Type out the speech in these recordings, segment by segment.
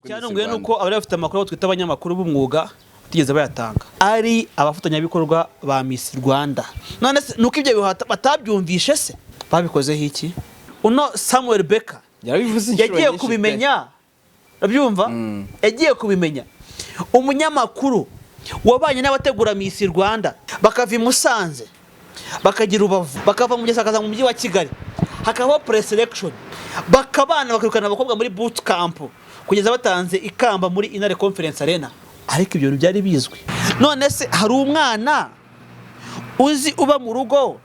cyane nguye nuko abari bafite amakuru twita abanyamakuru b'umwuga tigeze bayatanga ari abafatanyabikorwa ba Miss Rwanda. None nuko ibyo batabyumvishe se babikozeho iki? Uno Samuel Becker yagiye kubimenya, abyumva yagiye kubimenya. Umunyamakuru wabanye n'abategura Miss Rwanda bakava i Musanze bakagira Rubavu bakava mu Gisakaza mu mujyi wa Kigali hakaba pre-selection bakabana bakirukana abakobwa muri boot camp kugeza batanze ikamba muri Inare Conference Arena. Ariko ibyo byari bizwi. None se hari umwana uzi uba mu rugo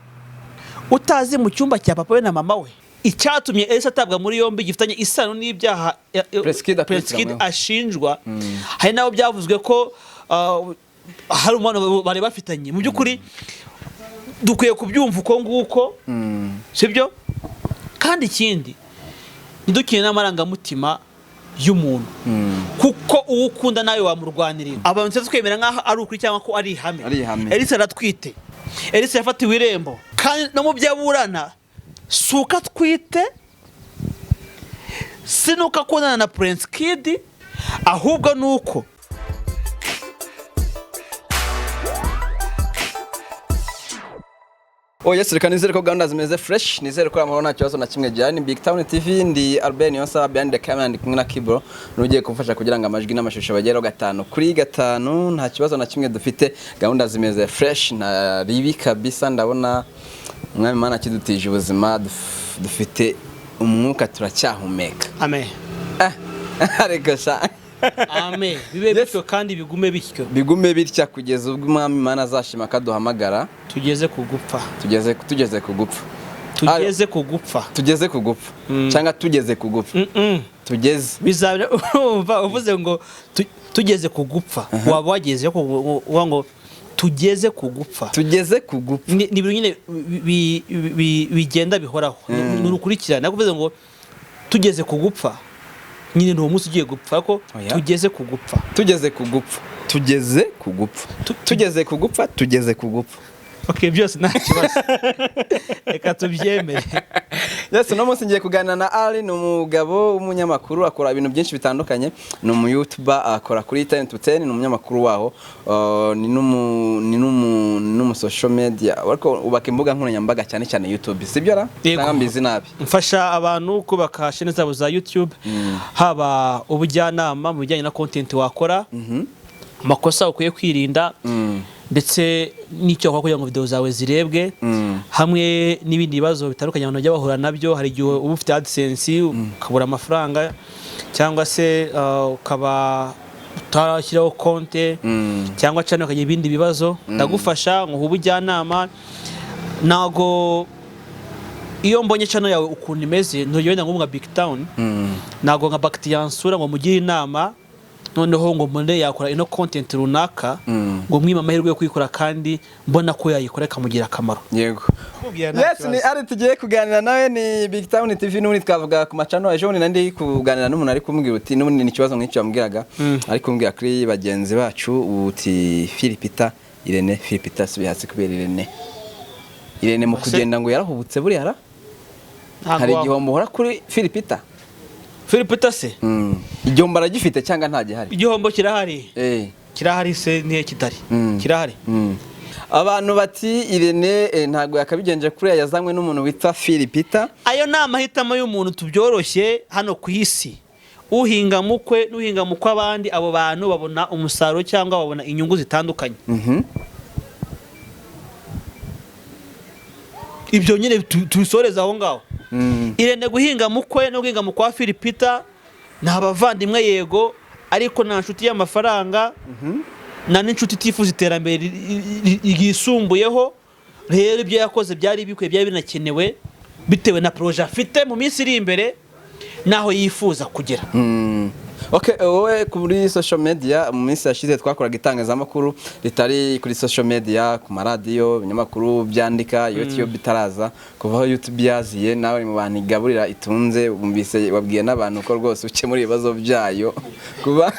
utazi mu cyumba cya papa we na mama we icyatumye ELSA atabwa muri yombi gifitanye isano n'ibyaha Preskid ashinjwa. Hari naho byavuzwe ko hari umwana bari bafitanye. Mu byukuri dukwiye kubyumva uko nguko sibyo. Kandi ikindi nidukine n'amarangamutima y'umuntu kuko uwukunda nawe wamurwanirira. Abantu twemera nkaho ari ukuri cyangwa ko ari ihame. ELSA aratwite, ELSA yafatiwe irembo kandi no mu byaburana suka twite sinuka kundana na Prince Kid ahubwo nuko yes, reka nizere ko gahunda zimeze fresh, nizere ko amahoro nta kibazo na kimwe jyane. BigTown TV ndi Albert Yonsa behind the camera ndi kumwe na Kibro nugiye kumfasha kugira ngo amajwi n'amashusho bagero 5 kuri 5 nta kibazo na kimwe dufite. Gahunda zimeze fresh na ribi kabisa, ndabona mwami mana kidutije ubuzima dufite umwuka turacyahumeka. Amen. Ariko sha Amen. Bibe bityo kandi bigume bitya kugeza ubwo mwami mana azashima kaduhamagara tugeze kugupfa. Tugeze kugupfa cyangwa tugeze kugupfa. Tugeze bizabira umva uvuze ngo tugeze kugupfa waba wageze ngo tugeze kugupfa. Ni ibintu nyine bigenda bihoraho nurukurikirana. Nakuvuze ngo tugeze kugupfa nyine no munsi ugiye gupfa ko tugeze kugupfa. Okay, byose nta kibazo. Reka tubyemere. Yes, no munsi ngiye kuganira na Ali, ni umugabo w'umunyamakuru akora ibintu byinshi bitandukanye. Ni umu YouTuber akora kuri 10 to 10, ni umunyamakuru waho. Ni numu social media. Ariko ubaka imbuga nkoranyambaga cyane cyane YouTube. Sibyo ra? Nanga mbizi nabi. Mfasha abantu kubaka chaîne zabo za YouTube. Haba ubujyanama mu bijyanye na content wakora. Amakosa ukwiye kwirinda. Ndetse n'icyo kwa kugira ngo video zawe zirebwe hamwe n'ibindi bibazo bitandukanye abantu bajya bahura nabyo. Hari igihe uba ufite AdSense ukabura amafaranga cyangwa se ukaba utarashyiraho konte cyangwa cyane ukagira ibindi bibazo ndagufasha ngo ubujyanama. Nago iyo mbonye channel yawe ukuntu imeze ntugenda ngo nka BigTown nago nka Baktiyansura ngo mugire inama noneho ngo mbone yakora ino content runaka ngo mwima amahirwe yo kwikora kandi mbona ko yayikora kamugira akamaro. Yego. Yes, ni ari tugiye kuganira nawe ni BigTown TV n'ubundi twavuga ku macano ejo ni nandi kuganira n'umuntu ari kumbwira uti n'ubundi ni kibazo nk'icyo yambwiraga ari kumbwira kuri bagenzi bacu uti Philipita Irene sibihatse kubera Irene mu kugenda ngo yarahubutse buri hara hari igihombo hora kuri Philipita se igihombo aragifite cyangwa nta gihari? Igihombo kirahari. Kirahari se nihe kitari kirahari. Abantu bati Irene ntago yakabigenje kuri yazanywe n'umuntu witwa Philipita. Ayo na amahitamo y'umuntu tubyoroshye hano ku isi. Uhinga mukwe n'uhinga mukwe abandi abo bantu babona umusaruro cyangwa babona inyungu zitandukanye. Ibyo nyine tubisoreza aho ngaho. Irene guhinga mukwe no guhinga mukwa Philipita nabavandimwe yego ariko nta nshuti y'amafaranga na n'inshuti tifuza iterambere igisumbuyeho. Rero ibyo yakoze byari bikwiye byari binakenewe bitewe na projet afite mu minsi iri imbere naho yifuza kugera. Okay, wowe kuri social media mu minsi yashize twakoraga itangazamakuru ritari kuri social media ku maradiyo binyamakuru byandika YouTube bitaraza kuva YouTube yaziye nawe mu bantu igaburira itunze bumvise wabwiye n'abantu ko rwose ukemura ibibazo byayo kuba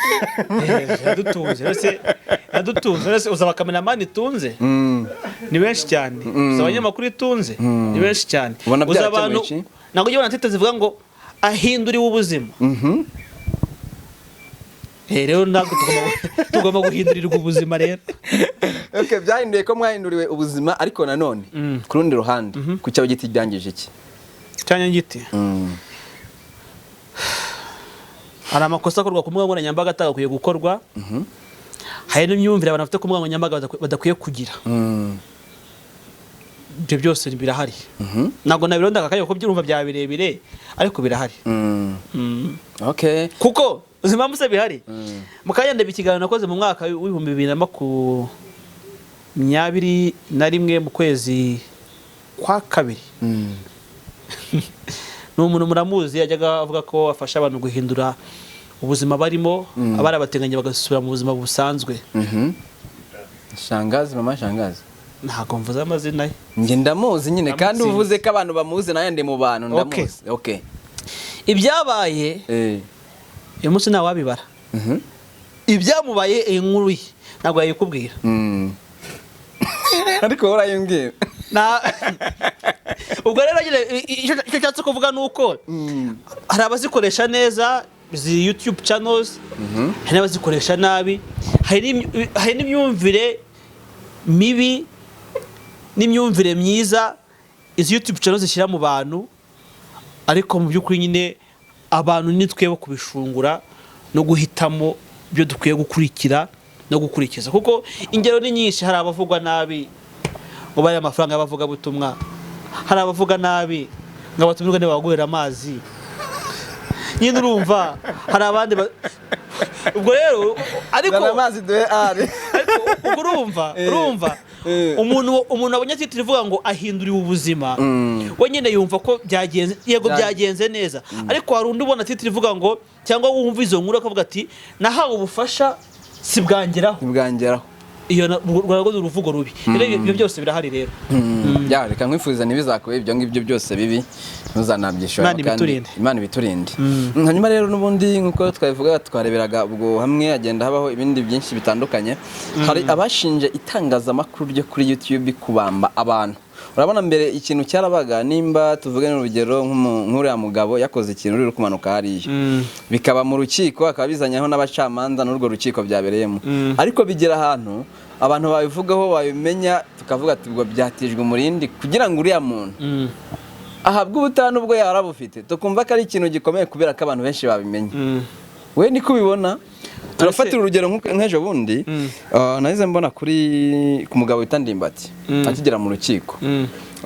yadutunze uzaba cameraman itunze ni benshi cyane abanyamakuru itunze ni benshi cyane uzabantu nago yibona tete zivuga ngo ahinduriwe ubuzima rero ntabwo tugomba guhindurirwa ubuzima rero. Okay, byahinduye ko mwahinduriwe ubuzima ariko nanone ku rundi ruhande ku cyawe giti byangije iki? Cyanya giti. Hari amakosa akorwa ku mbuga nkoranyambaga atagakwiye gukorwa. Hari n'imyumvire abantu bafite ku mbuga nkoranyambaga badakwiye kugira. Ibyo byose birahari. Ntabwo nabironda akakaye ko byurumva bya birebire ariko birahari. Okay. Kuko uzima muse bihari. Mukanya ndabikiganiro nakoze mu mwaka w'ibihumbi 2021 mu kwezi kwa kabiri. N'umuntu muramuzi yajyaga avuga ko afasha abantu guhindura ubuzima barimo abari abateganya bagasubira mu buzima busanzwe. Shangazi, mama Shangazi. Ntago mvuze amazina ye. Nge ndamuzi nyine kandi uvuze ko abantu bamuzi naye ndi mu bantu ndamuzi. Okay. Ibyabaye uyu munsi nta wabibara. Ibyamubaye inkuru ye ntabwo yayikubwira. Ariko urayimbwira. Ubwo rero icyo cyatse kuvuga nuko hari abazikoresha neza izi YouTube channels, hari abazikoresha nabi, hari n'imyumvire mibi n'imyumvire myiza izi YouTube channels zishyira mu bantu, ariko mu by'ukuri nyine abantu nitwebo kubishungura no guhitamo byo dukwiye gukurikira no gukurikiza, kuko ingero ni nyinshi. Hari abavugwa nabi ngo bari amafaranga bavuga butumwa, hari abavuga nabi ngo abatumirwa ne bagurira amazi, nyine urumva hari abandi ubwo rero ariko amazi duhe ari ubwo urumva umuntu abonye titiri ivuga ngo ahinduriwe ubuzima, we nyine yumva ko byagenze, yego byagenze neza, ariko hari undi ubona titiri ivuga ngo cyangwa wumva izo nkuru akavuga ati nahawe ubufasha si bwangeraho. Iyo rwagoze uruvugo rubi. Ibyo byose birahari rero. Ya reka nkwifuriza nibizakube ibyo ngibyo byose bibi ntuzanabyishora kandi Imana ibiturinde. Hanyuma rero nubundi nkuko twabivuga twareberaga ubwo hamwe agenda habaho ibindi byinshi bitandukanye. Hari abashinje itangazamakuru ryo kuri YouTube kubamba abantu. Urabona mbere ikintu cyarabaga nimba tuvuge n'urugero nk'uri ya mugabo yakoze ikintu uri kumanuka hariya bikaba mu rukiko akabizanyaho n'abacamanza n'urwo rukiko byabereyemo, ariko bigera ahantu abantu babivugaho babimenya tukavuga ati ubwo byatijwe umurindi kugira ngo uriya muntu ahabwe ubutanu ubwo yarabufite, tukumva ko ari ikintu gikomeye kubera ko abantu benshi babimenye. We niko ubibona? Turafatira urugero nk'ejo bundi nahize mbona kuri ku mugabo wita Ndimbati akigera mu rukiko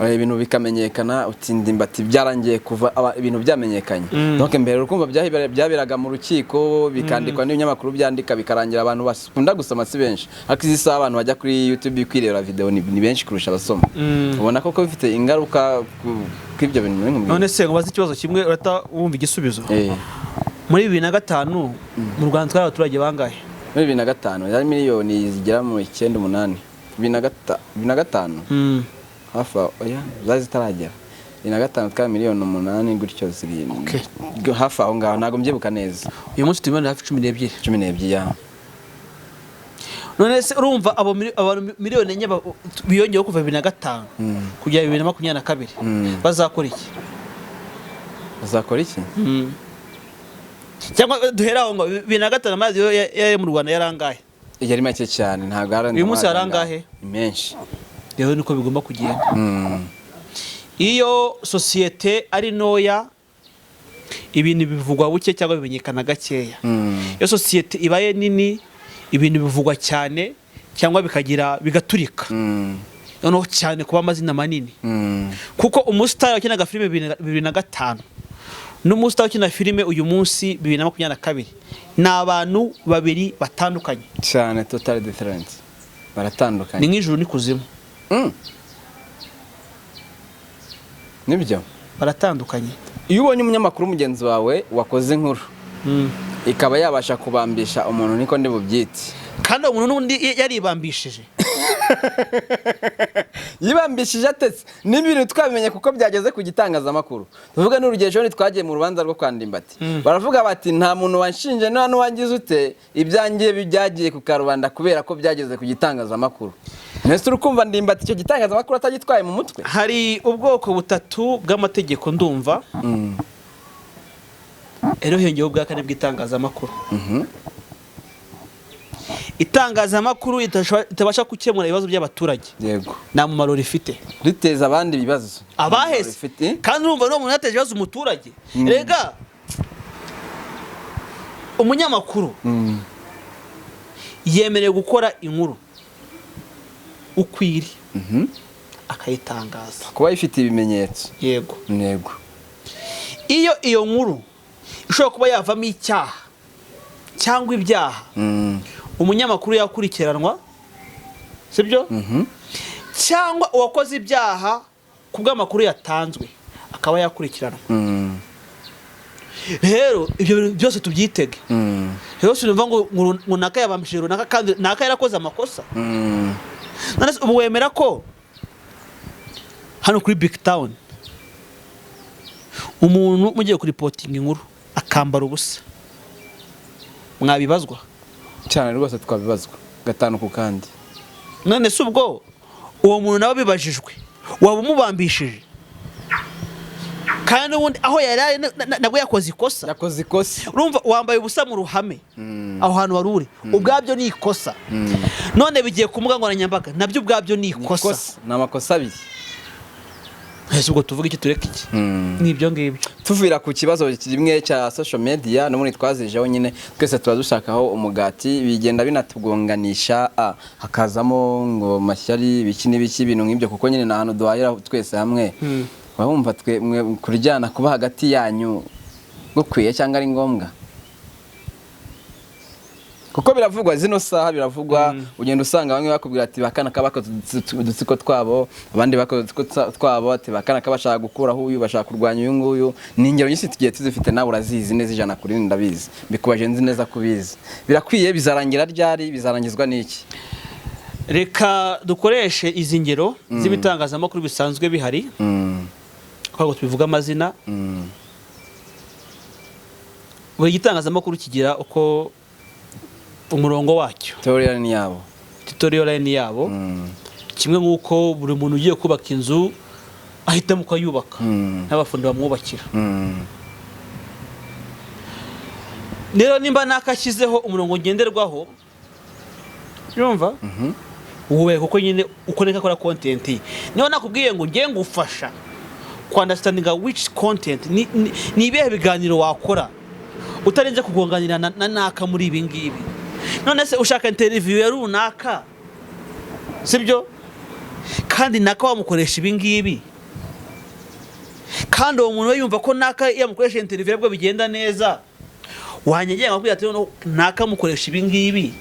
ibintu bikamenyekana, uti Ndimbati byarangiye kuva ibintu byamenyekanye. Donc mbere urukumva byabiraga mu rukiko bikandikwa n'ibinyamakuru byandika bikarangira abantu bakunda gusoma si benshi, ariko izi saha abantu bajya kuri YouTube kwireba video ni benshi kurusha abasoma. Ubona koko bifite ingaruka kw'ibyo bintu. None se ngo bazi ikibazo kimwe urata wumva igisubizo. Muri 2005 mu Rwanda twari abaturage bangahe? Muri 2005 yari miliyoni zigera mu 9-8. 2005 hafa oya zazi taragera 2005 twari miliyoni 8 gutyo ziri. Hafa aho ngaho ntago mbyibuka neza. Uyu munsi tubona hafi 12 ya. None se urumva abo miliyoni enye biyongeyeho kuva 2005 kugera 2022 bazakora iki? Cyangwa duheraho ngo 2005 amazi yo mu Rwanda yarangahe? Yari make cyane ntago arandi. Uyu munsi yarangahe? Menshi. Rero niko bigomba kugenda. Iyo societe ari noya ibintu bivugwa buke cyangwa bimenyekana gakeya. Iyo societe ibaye nini ibintu bivugwa cyane cyangwa bigaturika. Noneho cyane kuba amazina manini. Kuko umustar wakinaga filime 2005 n'umustar wakina filime uyu munsi 2022 n'abantu babiri batandukanye cyane, total difference, baratandukanye. Ni nk'ijuru n'ikuzimu. Nibyo baratandukanye. Iyo ubonye umunyamakuru mugenzi wawe wakoze inkuru ikaba yabasha kubambisha umuntu, niko ndi bubyiti, kandi umuntu n'undi yaribambishije yibambishije atetse n'ibintu twabimenye kuko byageze ku gitangazamakuru. Tuvuga n'urugero ni twagiye mu rubanza rwo kwa Ndimbati, baravuga bati nta muntu wanshinje nta n'uwangize ute, ibyangiye byagiye ku karubanda kubera ko byageze ku gitangazamakuru. Nese urukumva Ndimbati icyo gitangazamakuru atagitwaye mu mutwe. Hari ubwoko butatu bw'amategeko ndumva, rero hiyongeyeho bwa kane bw'itangazamakuru. itangazamakuru itabasha gukemura ibibazo by'abaturage yego nta mumaro rifite riteza abandi ibibazo abahese kandi urumva no umuntu yateje ibibazo umuturage rega umunyamakuru yemerewe gukora inkuru ukwiri akayitangaza kuba ifite ibimenyetso yego iyo nkuru ishobora kuba yavamo icyaha cyangwa ibyaha umunyamakuru yakurikiranwa sibyo cyangwa uwakoze ibyaha kubw'amakuru yatanzwe akaba yakurikiranwa rero ibyo byose tubyitege rero sinumva ngo naka yabamshije runaka kandi naka yarakoze amakosa none ubu wemera ko hano kuri BigTown umuntu mugiye kuri reporting inkuru akambara ubusa mwabibazwa cyane rwose twabibazwa gatanu ku kandi none se ubwo uwo muntu nawe bibajijwe waba umubambishije kandi ubundi aho yari nabwo yakoze ikosa urumva wambaye ubusa mu ruhame aho hantu wari uri ubwabyo ni ikosa none bigiye ku mbuga nkoranyambaga nabyo ubwabyo ni ikosa ni amakosa abiri ese ubwo tuvuga iki tureka iki nibyo ngibyo tuvira ku kibazo kimwe cya social media no muri twazijeho nyine twese tuba dushakaho umugati bigenda binatugonganisha hakazamo ngo mashyari biki n'ibiki ibintu nk'ibyo kuko nyine nahantu duhahira twese hamwe wumva twe kurijyana kuba hagati yanyu gukwiye cyangwa ari ngombwa kuko biravugwa zino saha biravugwa ugenda usanga bamwe bakubwira ati bakana kabakoze udutsiko twabo abandi bakoze udutsiko twabo ati bakana kabashaka gukuraho uyu bashaka kurwanya uyu nguyu ni ingero nyinshi tugiye tuzifite nawe urazizi neza ijana kuri ndabizi bikubaje nzi neza kubizi birakwiye bizarangira ryari bizarangizwa n'iki reka dukoreshe izi ngero z'ibitangazamakuru bisanzwe bihari kwa tubivuga amazina buri gitangazamakuru kigira uko umurongo wacyo tutorial line yabo kimwe nk'uko buri muntu ugiye kubaka inzu ahitamo ko yubaka n'abafundi bamwubakira rero nimba nakashyizeho umurongo ngenderwaho urumva wowe kuko nyine ukoneka akora content niho nakubwiye ngo ngiye ngufasha ku understanding which content ni ibihe biganiro wakora utarenze kugonganira na naka muri ibi ngibi none se ushaka interview ya runaka sibyo kandi naka wamukoresha ibi ngibi kandi uwo muntu yumva ko naka yamukoresha interview bwo bigenda neza wanyegeye ngakubwira ati naka mukoresha ibi ngibi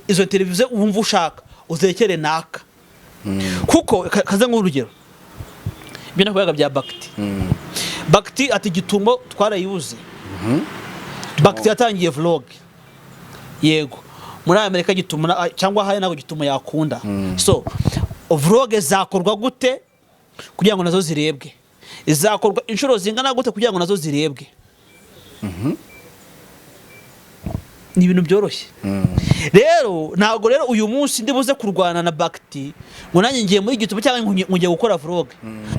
izo interview wumva ushaka uzekere naka kuko kaza nk'urugero ibyo nakubyaga bya Bakti ati Gitumo twarayuze Bakti yatangiye vlog yego muri Amerika Gitumo cyangwa haye nako Gitumo yakunda so vlog zakorwa gute kugira ngo nazo zirebwe izakorwa inshuro zingana gute kugira ngo nazo zirebwe ni ibintu byoroshye rero ntago rero uyu munsi ndibuze kurwana na Bakti ngo nanjye ngiye muri Gitumo cyangwa ngiye gukora vlog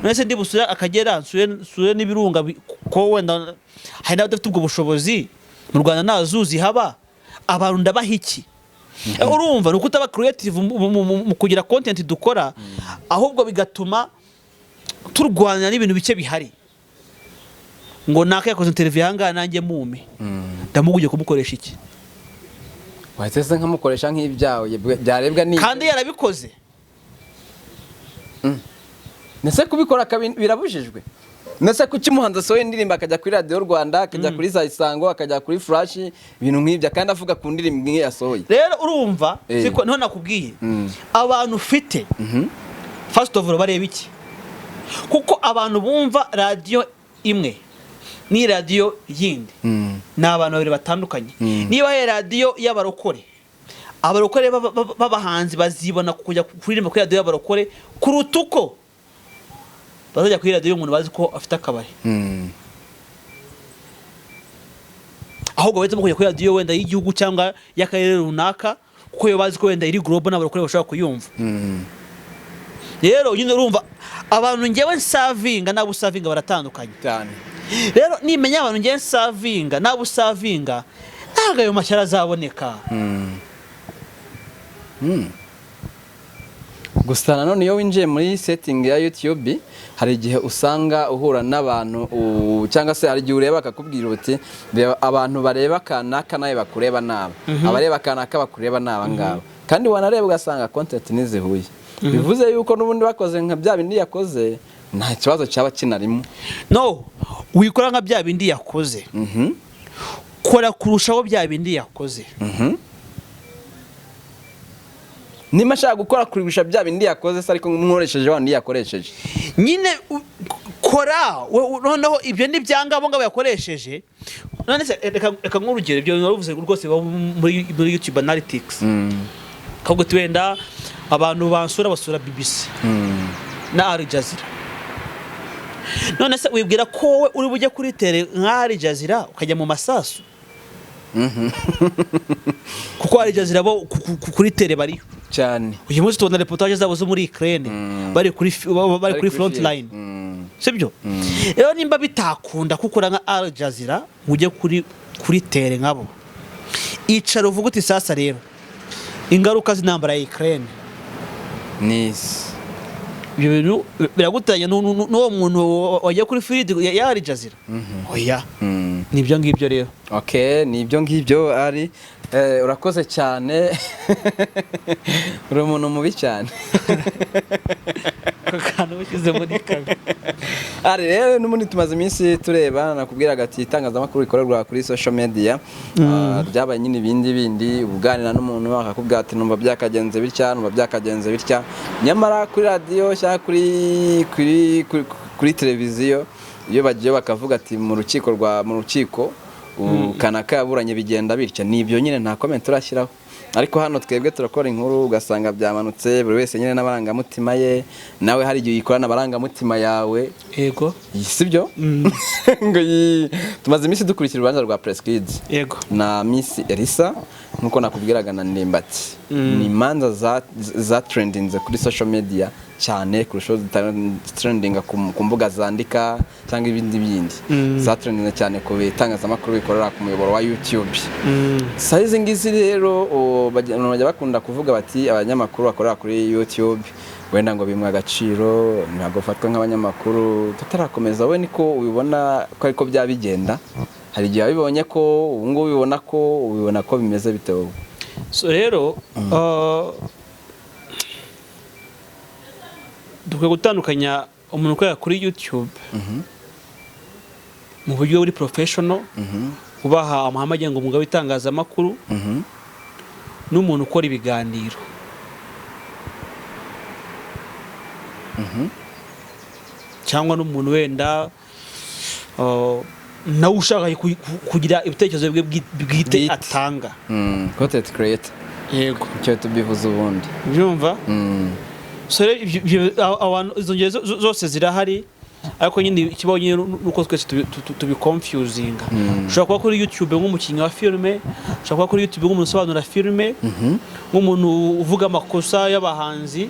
none se ndibusura akagera nsure n'ibirunga ko wenda hari n'abadafite ubwo bushobozi mu Rwanda nazuzi haba abantu ndabaha iki urumva nuko utaba creative mu kugira content dukora ahubwo bigatuma turwana n'ibintu bike bihari ngo naka yakoze interview hanga nanjye mume ndamuguje kumukoresha iki wahise nkamukoresha nk'ibyawe byarebwa ni kandi yarabikoze nese kubikora birabujijwe nese kukimuhanza soye indirimba akajya kuri Radio Rwanda akajya kuri Isango akajya kuri Flash ibintu nk'ibyo kandi avuga ku ndirimbo imwe yasohoye rero urumva siko none nakubwiye abantu ufite first of all bareba iki kuko abantu bumva radio imwe ni radio yindi na abantu babiri batandukanye niba ari radio y'abarokore abarokore babahanzi bazibona kujya kuririmba kuri radio y'abarokore kurutuko bazajya kuri radio y'umuntu bazi ko afite akabari ahubwo bahitamo kujya kuri radio wenda y'igihugu cyangwa y'akarere runaka kuko yo bazi ko wenda iri global n'abarokore bashobora kuyumva rero nyine urumva abantu ngewe nsavinga nabo usavinga baratandukanye cyane rero nimenya abantu ngewe nsavinga nabo usavinga ntago ayo mashyara azaboneka gusa nanone iyo winjiye muri setting ya YouTube hari igihe usanga uhura n'abantu cyangwa se hari igihe ureba akakubwira uti abantu bareba kanaka nawe bakureba naba abareba kanaka bakureba naba ngabo kandi wanareba ugasanga content nizihuye bivuze yuko n'ubundi bakoze nka bya bindi yakoze nta kibazo cyaba kinarimo no wikora nka bya bindi yakoze kora kurushaho bya bindi yakoze nima shaka gukora kuribisha bya bindi yakoze se ariko nkoresheje wandi yakoresheje nyine kora noneho ibyo ni byangabo ngabo yakoresheje none se reka nk'urugero ibyo naruvuze rwose muri YouTube analytics kabwo twenda abantu basura BBC na Al Jazeera none se wibwira ko wowe uri bujye kuri tele nka Al Jazeera ukajya mu masasu kuko Al Jazeera bo kuri tele bari cyane uyu munsi tubona reportage zabo zo muri Ukraine bari kuri front line sibyo rero nimba bitakunda kukora nka Al Jazeera ujye kuri tele nkabo icaro uvuga uti sasa rero ingaruka z'intambara ya Ukraine nisi ibyo bintu biragutanya n'uwo muntu wajya kuri field ya Al Jazeera oya nibyo ngibyo rero okay nibyo ngibyo ari urakoze cyane uri umuntu mubi cyane kakana ushyize muri kaga ari rero n'ubundi tumaze iminsi tureba nakubwiraga ati itangazamakuru rikorerwa kuri social media byabaye nyine bindi uganira n'umuntu akakubwira ati numva byakagenze bitya nyamara kuri radio cyangwa kuri televiziyo iyo bagiye bakavuga ati mu rukiko kanaka yaburanye bigenda bitya nibyo nyine nta comment turashyiraho ariko hano twebwe turakora inkuru ugasanga byamanutse buri wese nyine n'abarangamutima ye nawe hari igihe yikorana abarangamutima yawe yego sibyo ngo tumaze iminsi dukurikira urubanza rwa Press Kids yego na Miss ELSA nkuko nakubwiraga na Ndimbati ni imanza za trending kuri social media cyane kurushaho trending ku mbuga zandika cyangwa ibindi za trending cyane ku bitangazamakuru bikorera ku muyoboro wa YouTube size ngizi rero bajya bakunda kuvuga bati abanyamakuru bakorera kuri YouTube wenda ngo bimwe agaciro ntago fatwa nk'abanyamakuru tutarakomeza we niko ubibona ko ariko byabigenda hari igihe bibonye ko ubungu ubibona ko bimeze bitewe so rero dukwiye gutandukanya umuntu ukorera kuri YouTube mu buryo buri professional ubaha amahame agenga umwuga w'itangazamakuru n'umuntu ukora ibiganiro cyangwa n'umuntu wenda nawe ushaka kugira ibitekerezo bwite atanga content creator yego cyo tubivuze ubundi byumva so abantu izo ngero zose zirahari ariko nyine ikibaho nyine nuko twese tubiconfusinga ushobora kuba kuri YouTube nk'umukinnyi wa filme ushobora kuba kuri YouTube nk'umuntu usobanura filme nk'umuntu uvuga amakosa y'abahanzi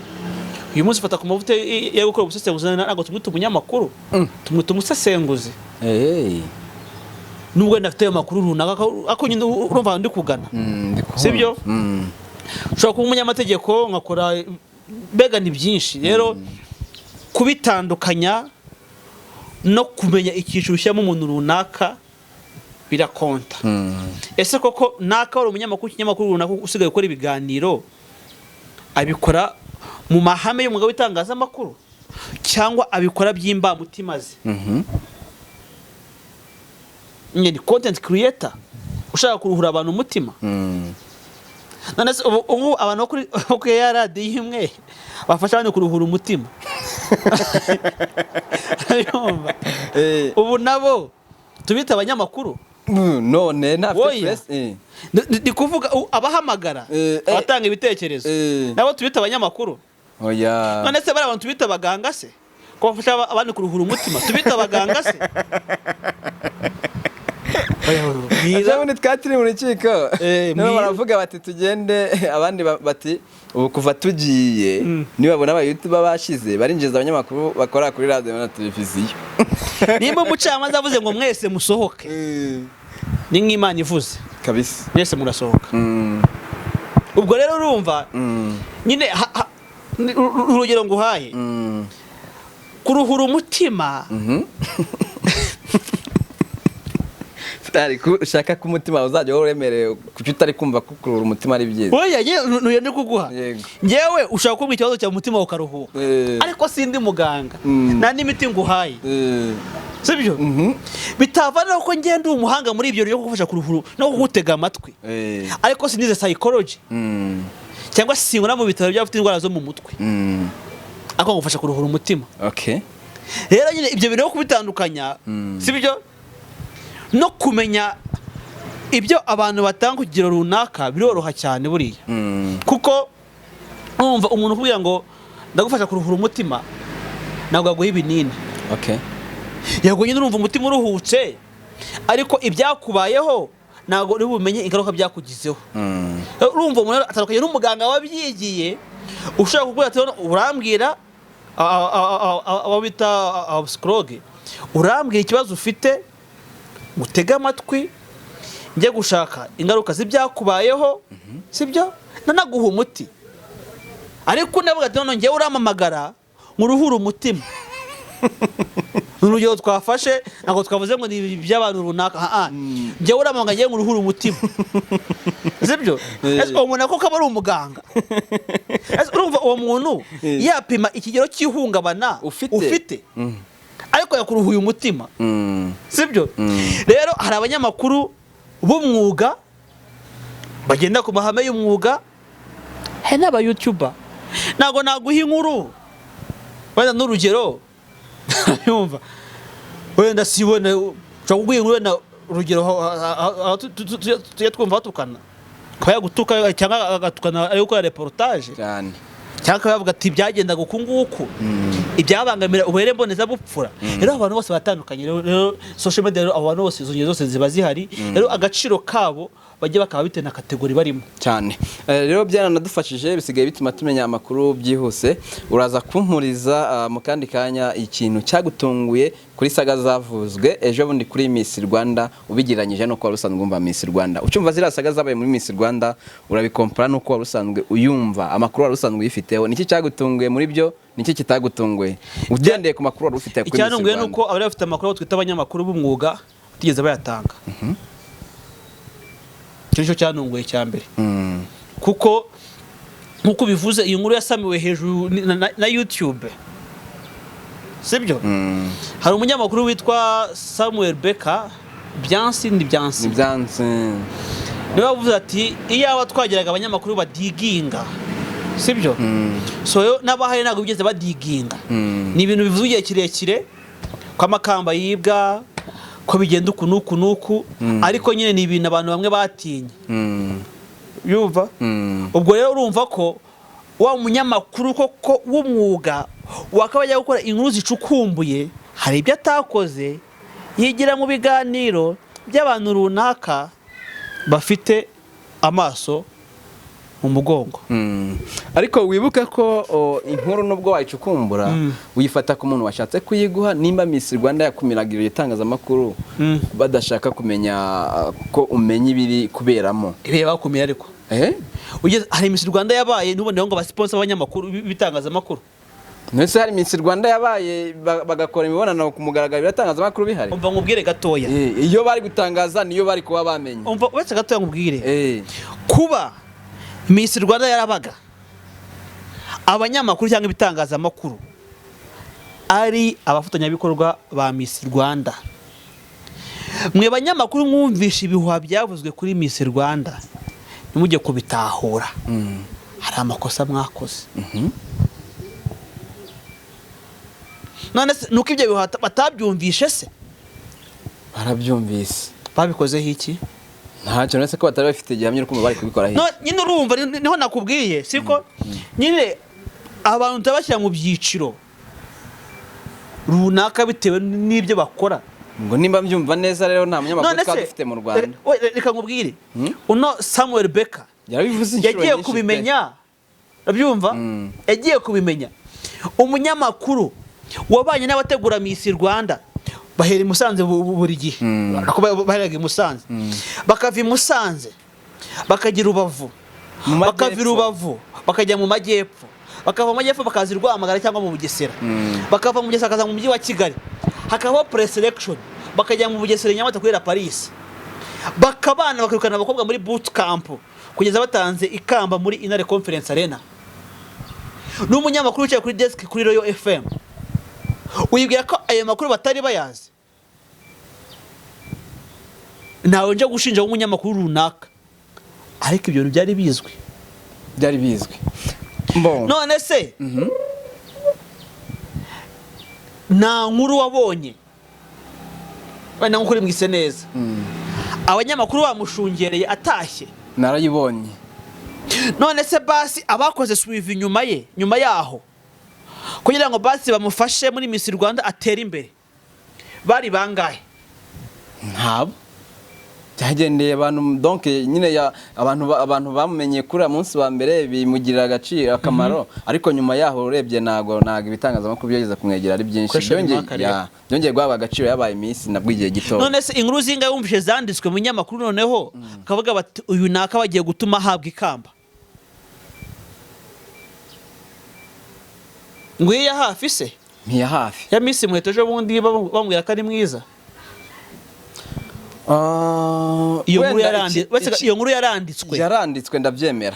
uyu munsi fata ku mavuta yo gukora ubusesenguzi ntabwo tumwita umunyamakuru tumwita umusesenguzi nubwo ndafite ayo makuru runaka ako nyine urumva ndi kugana sibyo ushobora kuba umunyamategeko nkakora mbega ni byinshi rero kubitandukanya no kumenya icyiciro ushyiramo umuntu runaka birakonta ese koko naka wari umunyamakuru kinyamakuru runaka usigaye gukora ibiganiro abikora mu mahame y'umwuga w'itangazamakuru cyangwa abikora by'imbamutima ze ni content creator ushaka kuruhura abantu umutima none se ubu abantu kuri radio imwe bafasha abantu kuruhura umutima ubu nabo tubita abanyamakuru none nta press ndi kuvuga abahamagara abatanga ibitekerezo nabo tubita abanyamakuru oya none se bari abantu tubita abaganga se ko bafasha abantu kuruhura umutima tubita abaganga se Niba twatiri mu rukiko nabo baravuga bati tugende abandi bati ubu kuva tugiye nibabona aba YouTube bashize barinjiza abanyamakuru bakora kuri radio na televiziyo nimba umucamanza avuze ngo mwese musohoke ni nk'Imana ivuze kabisa mwese murasohoka ubwo rero urumva nyine urugero nguhaye kuruhura umutima ariko ushaka ko umutima uzajya uremereye kuki utari kumva ko kuruhura umutima ari byiza oya nuye ndi kuguha ngewe ushaka kumva ikibazo cya mutima ukaruhuka ariko sindi muganga nta n'imiti nguhaye sibyo bitavana ko ngende umuhanga muri ibyo byo kugufasha kuruhura no kugutega amatwi ariko sinize psychology cyangwa singura mu bitaro by'abafite indwara zo mu mutwe ako ngufasha kuruhura umutima rero nyine ibyo bintu kubitandukanya sibyo no kumenya ibyo abantu batanga kugiro runaka biroroha cyane buriya kuko umva umuntu kugira ngo ndagufasha kuruhura umutima ntabwo aguha ibinini yego nyine urumva umutima uruhutse ariko ibyakubayeho ntabwo uri bumenye ingaruka byakugizeho urumva umuntu atandukanye n'umuganga wabyigiye ushaka kukubwira ati urambwira abo bita abapsikologe urambwira ikibazo ufite gutega amatwi njye gushaka ingaruka z'ibyakubayeho sibyo nanaguha umuti ariko navuga ati none ngewe uramamagara nguruhura umutima urugero twafashe ntabwo twavuze ngo ni iby'abantu runaka ngewe uramamagara ngewe nguruhura umutima sibyo umuntu ako kaba ari umuganga urumva uwo muntu yapima ikigero cy'ihungabana ufite ariko yakuruhuye umutima sibyo rero hari abanyamakuru b'umwuga bagenda ku mahame y'umwuga hari n'aba YouTuber ntabwo naguha inkuru wenda n'urugero yumva wenda sibona ushaka kuguha inkuru wenda urugero tujya twumva batukana ko yagutuka cyangwa agatukana ari gukora reportage cyane cyangwa bavuga ati byagendaga uku nguku ibyabangamira ubuhere mboneza bupfura rero abantu bose batandukanye rero social media rero abantu bose izo zose ziba zihari rero agaciro kabo bajye bakaba bite na kategori barimo cyane rero byaranadufashije bisigaye bituma tumenya amakuru byihuse uraza kumpuriza mu kandi kanya ikintu cyagutunguye kuri saga zavuzwe ejo bundi kuri Miss Rwanda ubigiranyije no kwa rusanzwe umva Miss Rwanda ucyumva zira saga zabaye muri Miss Rwanda urabikompara no kwa rusanzwe uyumva amakuru rusanzwe yifiteho niki cyagutunguye muri byo niki kitagutunguye ugendeye ku makuru ufite kuri Miss Rwanda icyantunguye nuko abari bafite amakuru twita abanyamakuru b'umwuga tigeze bayatanga cyo cyantunguye cyambere kuko nkuko bivuze iyi nkuru yasamiwe hejuru na YouTube sibyo hari umunyamakuru witwa Samuel Becker Byansi niwe wavuze ati iyo twagiraga abanyamakuru badiginga sibyo so n'abahari ntabwo bigeze badiginga ni ibintu bivuze igihe kirekire kwa makamba yibwa ko bigenda uku nuku ariko nyine ni ibintu abantu bamwe batinye yumva ubwo rero urumva ko wa munyamakuru koko w'umwuga wakabajya gukora inkuru zicukumbuye hari ibyo atakoze yigira mu biganiro by'abantu runaka bafite amaso mu mugongo ariko wibuka ko inkuru nubwo wayicukumbura uyifata ku muntu washatse kuyiguha nimba Miss Rwanda yakumiragira itangazamakuru badashaka kumenya ko umenya ibiri kuberamo ibe bakumira ariko hari Miss Rwanda yabaye ntubone ngo basponsor abanyamakuru bitangazamakuru Nese hari Miss Rwanda yabaye bagakora imibonano ku mugaragaro biratangazamakuru bihari umva ngubwire gatoya iyo bari gutangaza niyo bari kuba bamenye umva wese gatoya ngubwire kuba Miss Rwanda yarabaga abanyamakuru cyangwa ibitangazamakuru ari abafatanyabikorwa ba Miss Rwanda mwe banyamakuru mwumvisha ibihuha byavuzwe kuri Miss Rwanda nimujye kubitahura hari amakosa mwakoze none nuko ibyo bihuha batabyumvishe se barabyumvise babikozeho iki ntacyo nese ko batari bafite gihamya ko bari kubikora no nyine urumva niho nakubwiye siko nyine abantu tabashyira mu byiciro runaka bitewe n'ibyo bakora ngo nimba mbyumva neza rero nta munyamakuru twafite mu Rwanda reka nkubwire uno Samuel Becker yagiye kubimenya abyumva yagiye kubimenya umunyamakuru wabanye n'abategura Miss Rwanda bahera Musanze buri gihe baheraga Musanze bakava Musanze bakagira Rubavu bakava i Rubavu bakajya mu majyepfo, bakava mu majyepfo bakaza i Rwamagana cyangwa mu Bugesera, bakava mu Bugesera bakaza mu mujyi wa Kigali, hakabaho pre-selection bakajya mu Bugesera Nyamata kuri La Paris, bakabana bakirukana abakobwa muri boot camp kugeza batanze ikamba muri Inare Conference Arena. N'umunyamakuru wicaye kuri desk kuri Royal FM uyibwira ko ayo makuru batari bayazi. Nawe nje gushinja umunyamakuru runaka, ariko ibyo byari bizwi, none se nta nkuru wabonye wenda nk'ukuri mwise neza abanyamakuru bamushungereye atashye? Narayibonye. None se basi abakoze swive nyuma yaho kugira ngo basi bamufashe muri Miss Rwanda atera imbere bari bangahe? Ntabo byagendeye abantu, donc nyine abantu bamumenye kuri munsi wa mbere bimugirira agaciro akamaro, ariko nyuma yaho urebye nago ibitangazamakuru byageza kumwegera ari byinshi, byongeye guhabwa agaciro yabaye Miss nabwo igihe gito. None se inkuru zinga yumvise zanditswe mu nyamakuru noneho akavuga bati uyu naka bagiye gutuma habwa ikamba ngo iya hafi se ntiya hafi ya Miss Muheto ejo bundi bamubwira ko ari mwiza. Iyo nkuru yaranditswe ndabyemera.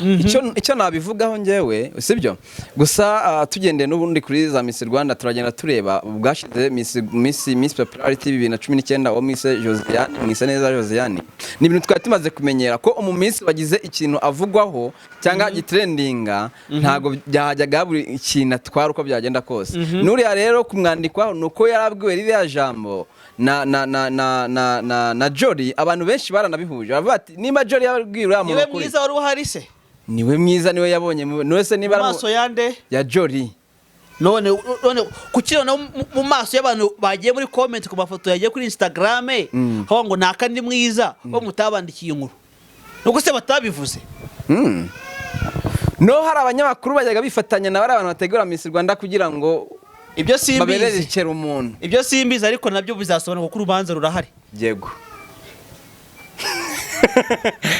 Icyo nabivugaho njyewe sibyo gusa tugendeye n'ubundi kuri za Miss Rwanda turagenda tureba bwashize Miss Popularity 2019 wa Miss Josiane, Mwise neza Josiane, ni ibintu twari tumaze kumenyera ko Miss wagize ikintu avugwaho cyangwa gitrendinga ntago byajyaga buri ikintu twari uko byagenda kose. Nuriya rero kumwandikwaho nuko yarabwiwe ririya jambo na Jolly, abantu benshi baranabihuje baravuga ati niba Jolly yabwiye uriya muntu niwe mwiza wari uhari se, niwe mwiza niwe yabonye nose niba maso yande ya Jolly. none kukirona mu maso y'abantu bagiye muri comment ku mafoto yagiye kuri Instagram aho ngo naka ndi mwiza bo mutabandikiye inkuru nuko se batabivuze. No hari abanyamakuru bajyaga bifatanya na bari abantu bategura Miss Rwanda kugira ngo ibyo simbizi umuntu, ibyo simbizi, ariko nabyo bizasobanura ko urubanza rurahari. Yego.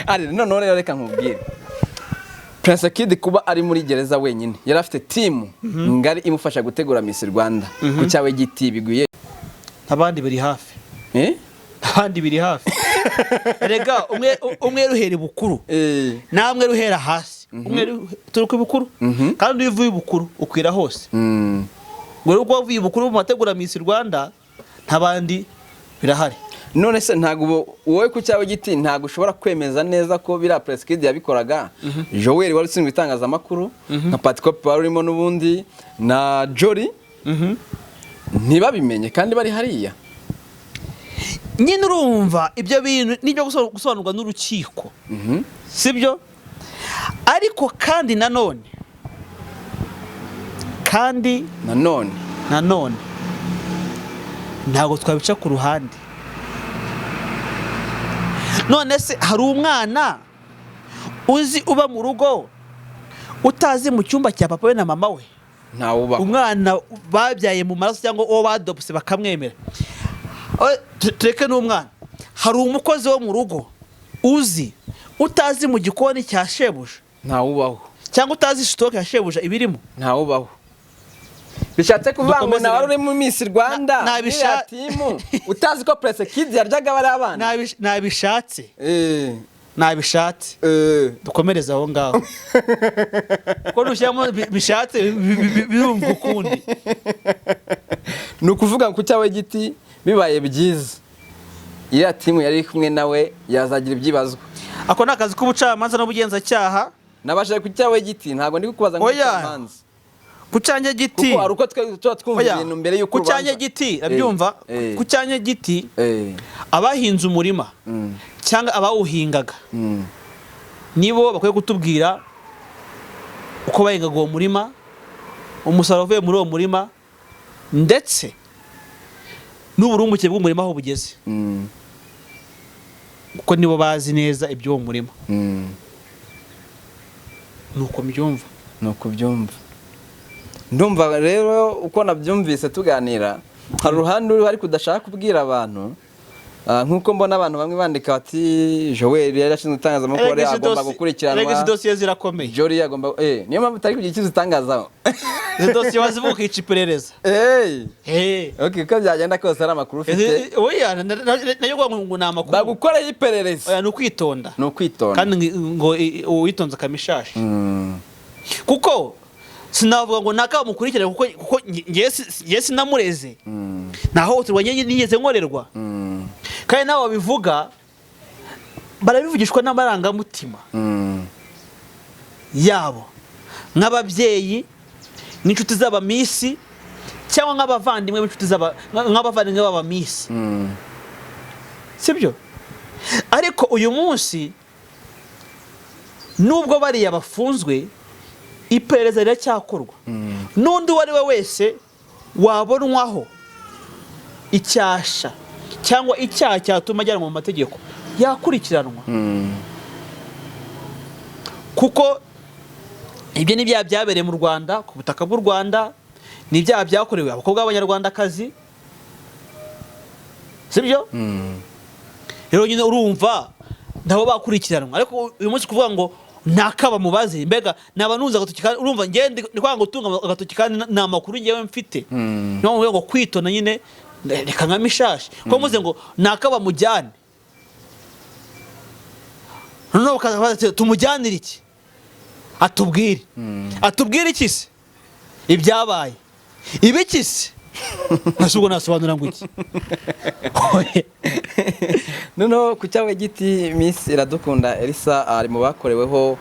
Ari none rero reka nkubwire Prince Kid kuba ari muri gereza wenyine yari afite team ngari imufasha gutegura Miss Rwanda ku cyawe giti biguye abandi biri hafi abandi biri hafi rega umwe ruhera bukuru namwe ruhera hasi umwe turuko bukuru kandi uvuye bukuru ukwira hose ngo uko uvuye bukuru mu mategura Miss Rwanda ntabandi birahari. None se ntago wowe ku cyawe giti ntago ushobora kwemeza neza ko bira Prince Kid yabikoraga? Joel wari utsinzwe itangazamakuru nka Patkop warimo n'ubundi na Jolly ntibabimenye kandi bari hariya. Nyine urumva ibyo bintu nibyo gusobanurwa n'urukiko sibyo, ariko kandi nanone ntago twabica ku ruhande. None se hari umwana uzi uba mu rugo utazi mu cyumba cya papa we na mama we? Ntawuba. Umwana babyaye mu maraso cyangwa uwo badopse bakamwemera. Tureke n'umwana, hari umukozi wo mu rugo uzi utazi mu gikoni cya shebuja? Ntawubaho. Cyangwa utazi stock ya shebuja ibirimo? Ntawubaho. Bishatse kuvuga ngo nawe uri mu Miss Rwanda ya timu utazi ko Prince Kid yaryaga bari abana? Nabishatse dukomereza aho ngaho ko rushyamo bishatse birumva ukundi. Nukuvuga ku cyawe giti bibaye byiza iya timu yari kumwe nawe yazagira ibyibazwa. Ako nakazi k'ubucamanza n'ubugenza cyaha nabashaje ku cyawe giti ntago ndi kukubaza ngo ubucamanza kucyanye giti kuko aruko twumva ibintu mbere yuko kucyanye giti abyumva kucyanye giti abahinze umurima cyangwa abawuhingaga nibo bakwiye kutubwira uko bahingaga uwo murima, umusaruro uvuye muri uwo murima ndetse n'uburumbuke bw'umurima aho bugeze, kuko nibo bazi neza iby'uwo murima. Nuko mbyumva ndumva rero uko nabyumvise tuganira hari uruhande uri kudashaka kubwira abantu nkuko mbona abantu bamwe bandika bati Joel yarashinzwe itangazamakuru agomba gukurikiranwa izi dosiye zirakomeye Jory agomba niyo mpamvu utari kugira ikibazo utangazaho izi dosiye wazivuka iperereza okay ko byagenda kose ari amakuru ufite oya nayo ngo ni amakuru bagukoreye iperereza oya ni ukwitonda kandi ngo uwitonze akamishashi kuko sinavuga ngo naka bamukurikirane kuko ngiye sinamureze naho turwanye nigeze nkorerwa kandi nawe babivuga barabivugishwa n'amarangamutima yabo nk'ababyeyi n'inshuti z'abamisi cyangwa nk'abavandimwe b'inshuti nk'abavandimwe b'abamisi sibyo ariko uyu munsi nubwo bariya bafunzwe iperereza riracyakorwa n'undi uwo ari we wese wabonwaho icyasha cyangwa icyaha cyatuma ajyanwa mu mategeko yakurikiranwa kuko ibyo ni ibyaha byabereye mu Rwanda ku butaka bw'u Rwanda ni ibyaha byakorewe abakobwa b'abanyarwandakazi sibyo rero nyine urumva nabo bakurikiranwa ariko uyu munsi kuvuga ngo nakaba mubaze mbega nabanuza agatoki kandi urumva ngende ni kwanga gutunga agatoki kandi na makuru ngewe mfite no ngo kwitona nyine reka nkamishashi ko muze ngo nakaba mujyane none bakaza tumujyanira iki atubwire iki se ibyabaye ibiki se nasugo nasobanura ngo iki noneho ku cyawe giti Miss Iradukunda Elsa ari mu bakoreweho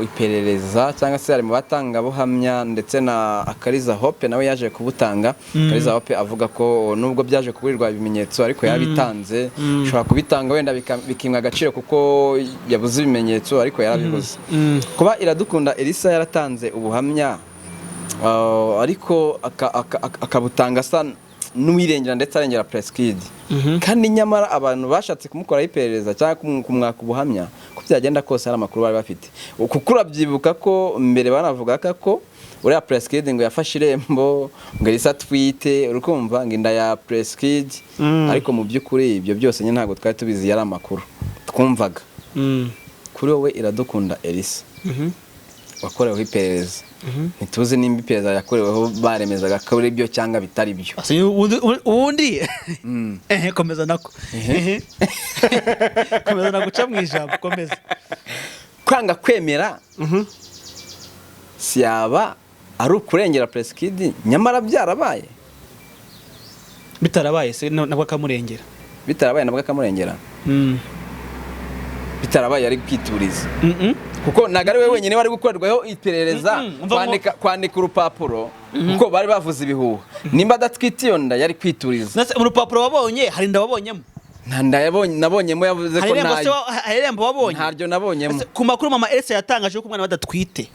iperereza cyangwa se ari mu batanga buhamya ndetse na Akariza Hope nawe yaje kubutanga Akariza Hope avuga ko nubwo byaje kuburirwa ibimenyetso ariko yabitanze ushobora kubitanga wenda bikimwa agaciro kuko yabuze ibimenyetso ariko yarabibuze kuba Iradukunda Elsa yaratanze ubuhamya ariko akabutanga asa n'uwirengera ndetse arengera press kid kandi nyamara abantu bashatse kumukora iperereza cyangwa kumwaka ubuhamya ko byagenda kose ari amakuru bari bafite kuko urabyibuka ko mbere banavuga ko uriya press kid ngo yafashe irembo ngo Elsa twite urukumva ngo inda ya press kid ariko mu by'ukuri ibyo byose nyine ntabwo twari tubizi yari amakuru twumvaga kuri wowe Iradukunda Elsa wakoreweho iperereza ntituzi nimba iperereza yakoreweho baremezaga ko ari byo cyangwa bitari byo ubundi komeza nako komeza naguca mu ijambo komeza kwanga kwemera siyaba ari ukurengera press kid nyamara byarabaye bitarabaye se nabwo akamurengera bitarabaye ari kwituriza kuko nagari we wenyine bari gukorerwaho iperereza kwandika urupapuro kuko bari bavuze ibihuha nimba adatwitiyo nda yari kwituriza mu rupapuro wabonye hari nda wabonyemo nabonyemo yavuze ko ntayo harembo wabonye ntaryo nabonyemo ku makuru mama Elsa yatangaje ko umwana badatwite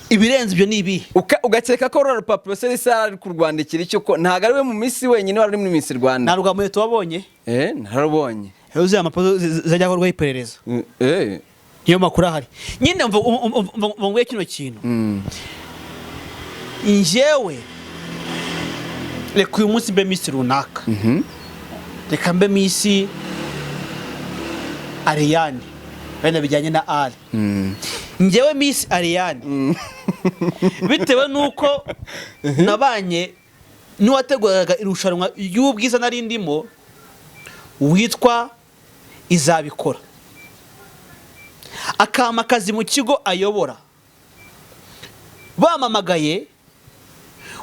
ibirenze ibyo nibi ugakeka ko uru rupapuro se Elsa ari kurwandikira icyo ko ntago ari we mu Miss wenyine wari muri Miss Rwanda nta rugamuheto wabonye ntarubonye uzi amapazo zajya korwa iperereza niyo makuru ahari nyine mvuye kino kintu injewe reka uyu munsi mbe Miss runaka reka mbe Miss Ariane bene bijyanye na Ali njewe Miss Ariane bitewe nuko nabanye niwateguraga irushanwa y'ubwiza nari ndimo witwa Izabikora akama akazi mu kigo ayobora bamamagaye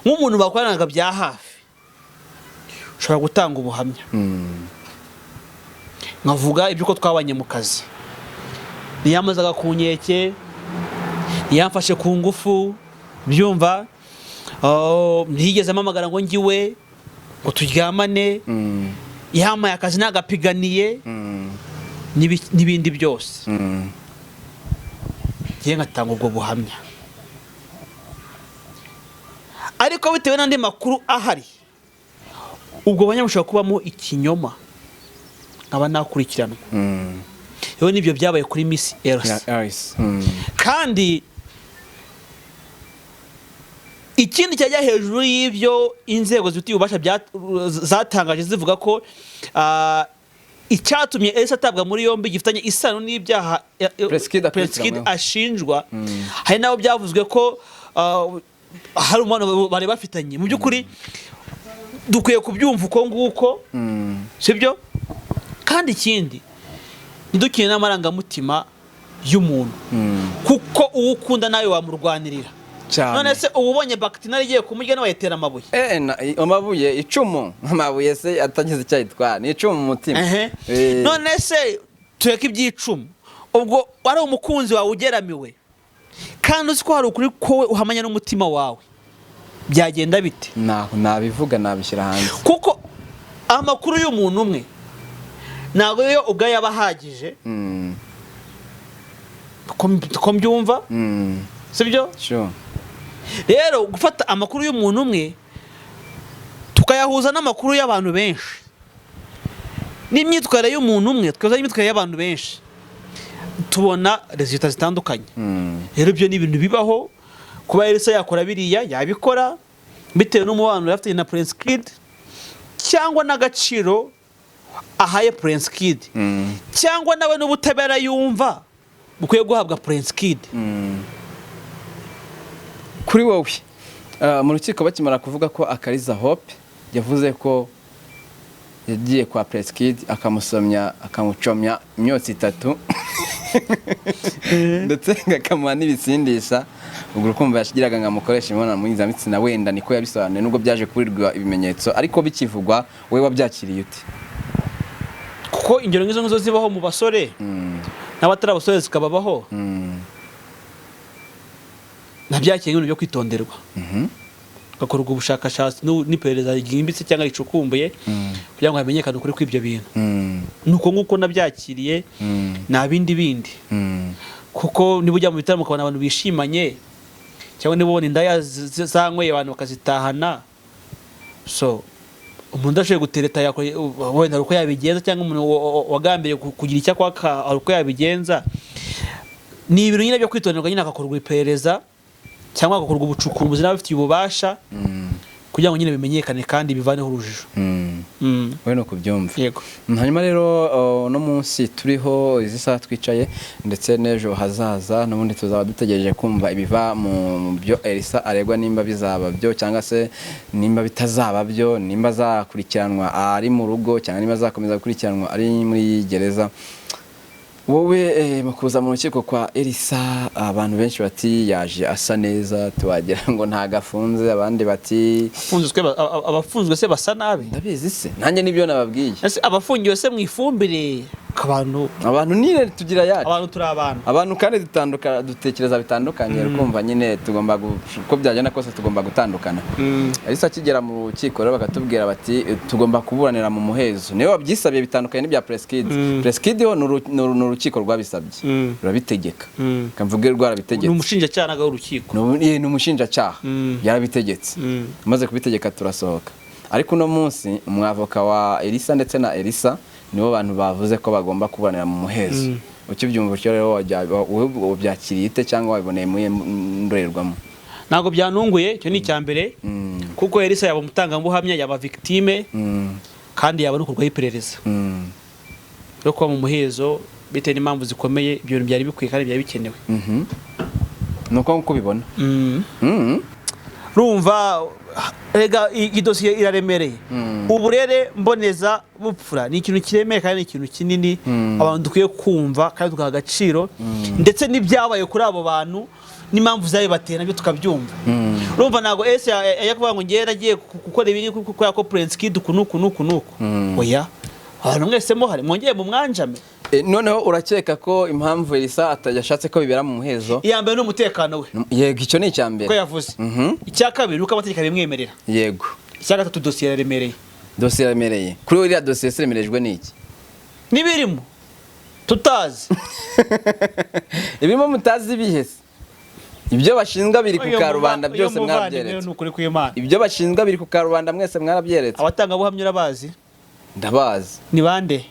nk'umuntu bakoranaga bya hafi ushobora gutanga ubuhamya nkavuga ibyo ko twabanye mu kazi niyamazaga ku nkeke niyamfashe ku ngufu byumva ntiyigeze amamagara ngo ngiwe ngo turyamane yamaye akazi nagapiganiye n'ibindi byose ngiye ngatanga ubwo buhamya ariko bitewe n'andi makuru ahari ubwo buhamya bushobora kubamo ikinyoma nkaba nakurikiranwa yewe nibyo byabaye kuri Miss Elsa kandi ikindi cyajya hejuru y'ibyo inzego zifite ububasha zatangaje zivuga ko icyatumye Elsa atabwa muri yombi gifitanye isano n'ibyaha Preskid ashinjwa. Hari nabo byavuzwe ko hari umuntu bari bafitanye. Mu by'ukuri dukwiye kubyumva uko nguko, sibyo? Kandi ikindi ntidukine n'amarangamutima y'umuntu, kuko uwo ukunda nawe wamurwanirira. None se ubonye bakitinari igiye kumurya nawe yatera amabuye. Amabuye icumu, amabuye se atagize icyayitwara, ni icumu mu mutima. None se tureka ibyicumu, ubwo wari umukunzi wawe ugeramiwe kandi uzi ko hari ukuri ko uhamanya n'umutima wawe, byagenda bite? Nabivuga nabishyira hanze, kuko amakuru y'umuntu umwe ntabwo yo ubwo yabahagije. Ko mbyumva, sibyo? Sure. Rero gufata amakuru y'umuntu umwe tukayahuza n'amakuru y'abantu benshi, n'imyitwarire y'umuntu umwe tukaza n'imyitwarire y'abantu benshi, tubona resultat zitandukanye. Rero ibyo ni ibintu bibaho. Kuba Elsa yakora biriya yabikora bitewe n'umubano yafite na Preskid, cyangwa n'agaciro ahaye Preskid, cyangwa nawe n'ubutabera yumva bukwiye guhabwa Preskid. Kuri wowe mu rukiko bakimara kuvuga ko Akariza Hope yavuze ko yagiye kwa Preskid akamusomya akamucomya imyotsi 3 ndetse ngakamuha n'ibisindisha, ubwo urukumva yashigiraga ngamukoresha imibonano mpuzabitsina, wenda niko yabisobanuye nubwo byaje kurirwa ibimenyetso, ariko bikivugwa we wabyakiriye ute? Kuko ingero ngizo ngizo zibaho mu basore n'abatari abasore zikababaho, nabyakiriye ibintu byo kwitonderwa. Gakorwa ubushakashatsi n'iperereza ryimbitse cyangwa ricukumbuye kugira ngo hamenyekane ukuri kw'ibyo bintu. Nuko nguko nabyakiriye, nta bindi. Kuko niba ujya mu bitaramo ukabona abantu bishimanye, cyangwa niba ubona indaya zanyweye abantu bakazitahana, so umuntu ashoboye gutereta wenda uko yabigenza, cyangwa umuntu wagambiriye kugira icyo akwaka uko yabigenza, ni ibintu nyine byo kwitonderwa. Nyine agakorwa iperereza cyangwa agakorwa ubucukumbuzi n'abafitiye ububasha kugira ngo nyine bimenyekane kandi bivaneho urujijo. We no kubyumva. Yego. Hanyuma rero no munsi turiho izi saha twicaye ndetse n'ejo hazaza n'ubundi tuzaba dutegereje kumva ibiva mu byo Elsa aregwa, nimba bizaba byo cyangwa se nimba bitazaba byo, nimba zakurikiranwa ari mu rugo cyangwa nimba zakomeza gukurikiranwa ari muri gereza. Wowe mukuza mu rukiko kwa Elsa, abantu benshi bati yaje asa neza, tuwagira ngo nta gafunze, abandi bati abafunzwe se basa nabi. Ndabizi se nanjye nibyo nababwiye. Ese abafungiwe se mwifumbire abantu nire tugira yacu, abantu turi abantu kandi dutekereza bitandukanye. Rukumva nyine tugomba ko byagenda kose tugomba gutandukana. Elsa akigera mu rukiko rero bakatubwira bati tugomba kuburanira mu muhezo, niwe wabyisabye bitandukanye n'ibya Preskid. Preskid ho n'urukiko rwabisabye rurabitegeka, kamvuge rwarabitegetse. N'umushinjacyaha naga urukiko ni umushinjacyaha yarabitegetse, maze kubitegeka turasohoka. Ariko no munsi umwavoka wa Elsa ndetse na Elsa nibo bantu bavuze ko bagomba kuburanira mu muhezo. Ukibyumva cyo rero byakiriye ite cyangwa waboneye mu ndorerwamo? Nago byanunguye, cyo ni cyambere, kuko Elsa yaba umutangambuhamya, yaba victime, kandi yaba n'ukurwaho iperereza. Yo kuba mu muhezo bitewe n'impamvu zikomeye, ibyo bintu byari bikwiye kandi byari bikenewe. Nuko nkuko bibona. Rumva rega idosiye iraremereye. Uburere mboneza bupfura ni ikintu kiremeye kandi ni ikintu kinini abantu dukwiye kumva kandi tugaha agaciro, ndetse n'ibyabaye kuri abo bantu n'impamvu zayo batera nabyo tukabyumva. Urumva nago Elsa yakuvuga ngo ngiye nagiye gukora ibiri kuko ko Preskid kunuku. Oya, abantu mwese mo hari mwongeye mu mwanjame. Noneho urakeka ko impamvu Elsa atajashatse ko bibera mu muhezo iyambere n'umutekano we? Yego, icyo ni icyambere ko yavuze. Icya kabiri nuko amategeko bimwemerera. Yego. Icya gatatu dosiye iraremereye. Dosiye iraremereye. Kuri uriya dosiye seremerejwe n'iki? Nibirimo tutazi. Ibirimo mutazi bihese. Ibyo bashinzwa biri ku karubanda byose mwabyeretse. Ibyo bashinzwa biri ku karubanda mwese mwarabyeretse. Abatanga buhamya urabazi? Ndabazi. Ni bande?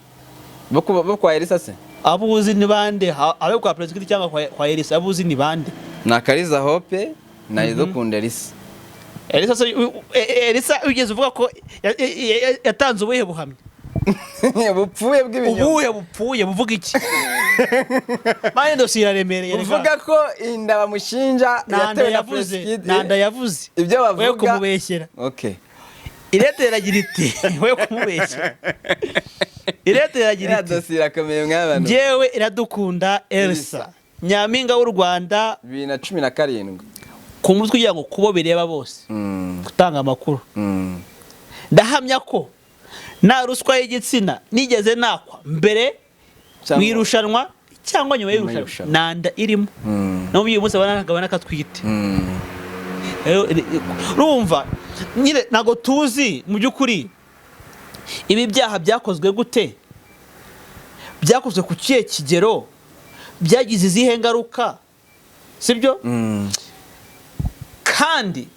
Bo kwa Elsa se? Abuzi ni bande? Abe kwa Preskid cyangwa kwa Elsa abuzi ni bande? Na Akariza Hope na IRADUKUNDA Elsa. Elsa ugeze uvuga ko yatanze ubuhe buhamya? bupfuye bw'ibinyoma. Ubuhe bupfuye buvuga iki? Mane dosiye iraremereye. Uvuga ko inda bamushinja yatewe na Preskid. Nanda yavuze. Ibyo bavuga. We kumubeshyera. Okay. Irete iragira iti we kumubeshyera. Irete iragira iti. Dosiye irakomeye mw'abantu. Njyewe Iradukunda Elsa. Nyampinga w'u Rwanda 2017. Ku mutwe kugira ngo kubo bireba bose. Gutanga amakuru. Ndahamya ko nta ruswa y'igitsina nigeze nakwa mbere wirushanwa cyangwa nyuma y'irushanwa nanda irimo. No uyu munsi abanagabana katwite. Urumva nyine nago tuzi mu byukuri ibi byaha byakozwe gute, byakozwe ku kiye kigero, byagize izihe ngaruka, sibyo? Kandi